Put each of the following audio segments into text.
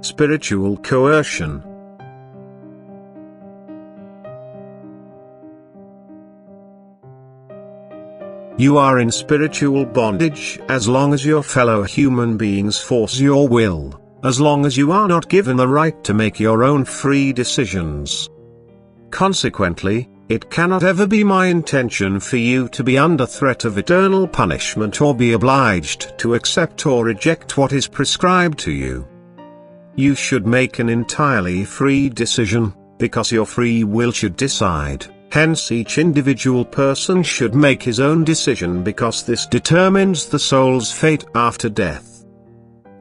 Spiritual coercion. You are in spiritual bondage as long as your fellow human beings force your will, as long as you are not given the right to make your own free decisions. Consequently, it cannot ever be my intention for you to be under threat of eternal punishment or be obliged to accept or reject what is prescribed to you. You should make an entirely free decision, because your free will should decide. Hence each individual person should make his own decision because this determines the soul's fate after death.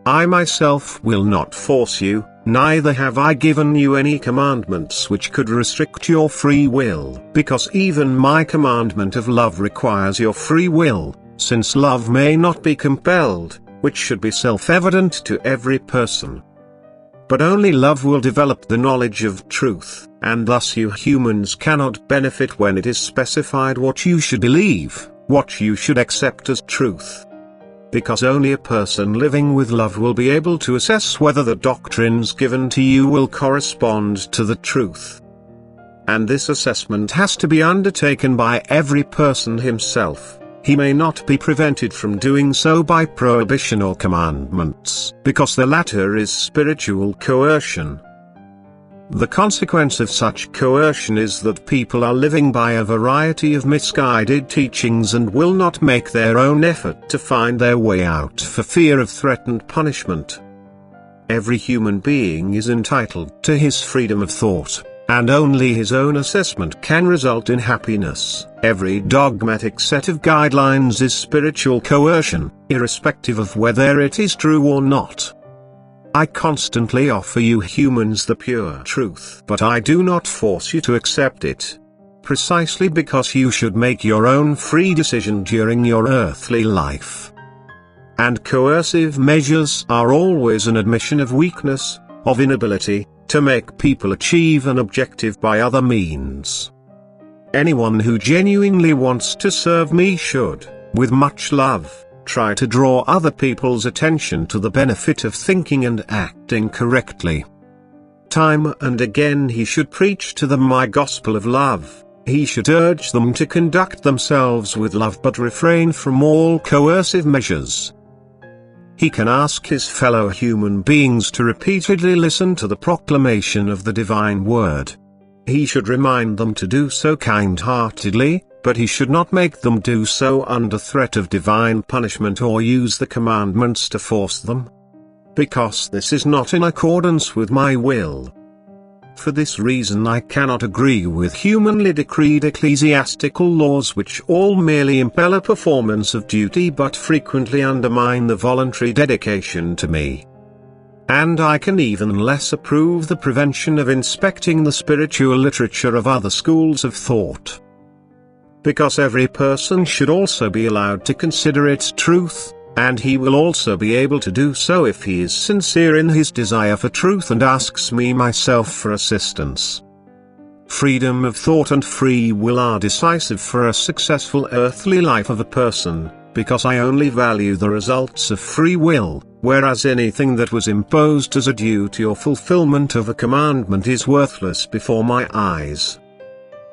I myself will not force you, neither have I given you any commandments which could restrict your free will, because even my commandment of love requires your free will, since love may not be compelled, which should be self-evident to every person. But only love will develop the knowledge of truth, and thus you humans cannot benefit when it is specified what you should believe, what you should accept as truth. Because only a person living with love will be able to assess whether the doctrines given to you will correspond to the truth. And this assessment has to be undertaken by every person himself. He may not be prevented from doing so by prohibition or commandments, because the latter is spiritual coercion. The consequence of such coercion is that people are living by a variety of misguided teachings and will not make their own effort to find their way out for fear of threatened punishment. Every human being is entitled to his freedom of thought, and only his own assessment can result in happiness. Every dogmatic set of guidelines is spiritual coercion, irrespective of whether it is true or not. I constantly offer you humans the pure truth, but I do not force you to accept it. Precisely because you should make your own free decision during your earthly life. And coercive measures are always an admission of weakness, of inability, to make people achieve an objective by other means. Anyone who genuinely wants to serve me should, with much love, try to draw other people's attention to the benefit of thinking and acting correctly. Time and again he should preach to them my gospel of love. He should urge them to conduct themselves with love but refrain from all coercive measures. He can ask his fellow human beings to repeatedly listen to the proclamation of the divine word. He should remind them to do so kind-heartedly, but he should not make them do so under threat of divine punishment or use the commandments to force them. Because this is not in accordance with my will. For this reason I cannot agree with humanly decreed ecclesiastical laws which all merely impel a performance of duty but frequently undermine the voluntary dedication to me. And I can even less approve the prevention of inspecting the spiritual literature of other schools of thought. Because every person should also be allowed to consider its truth, and he will also be able to do so if he is sincere in his desire for truth and asks me myself for assistance. Freedom of thought and free will are decisive for a successful earthly life of a person, because I only value the results of free will, whereas anything that was imposed as a duty or fulfillment of a commandment is worthless before my eyes.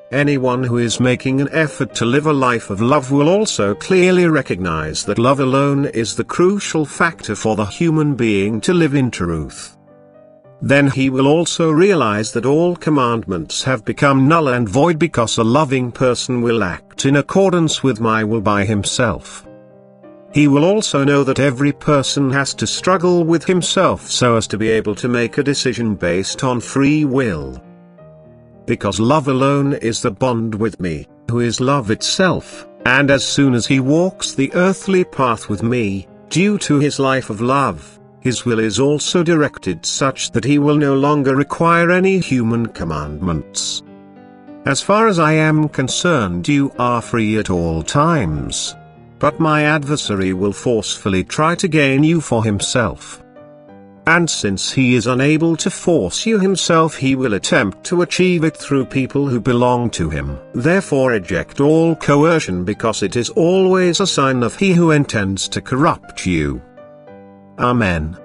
Anyone who is making an effort to live a life of love will also clearly recognize that love alone is the crucial factor for the human being to live in truth. Then he will also realize that all commandments have become null and void because a loving person will act in accordance with my will by himself. He will also know that every person has to struggle with himself so as to be able to make a decision based on free will. Because love alone is the bond with me, who is love itself, and as soon as he walks the earthly path with me, due to his life of love, his will is also directed such that he will no longer require any human commandments. As far as I am concerned, you are free at all times. But my adversary will forcefully try to gain you for himself. And since he is unable to force you himself, he will attempt to achieve it through people who belong to him. Therefore reject all coercion, because it is always a sign of he who intends to corrupt you. Amen.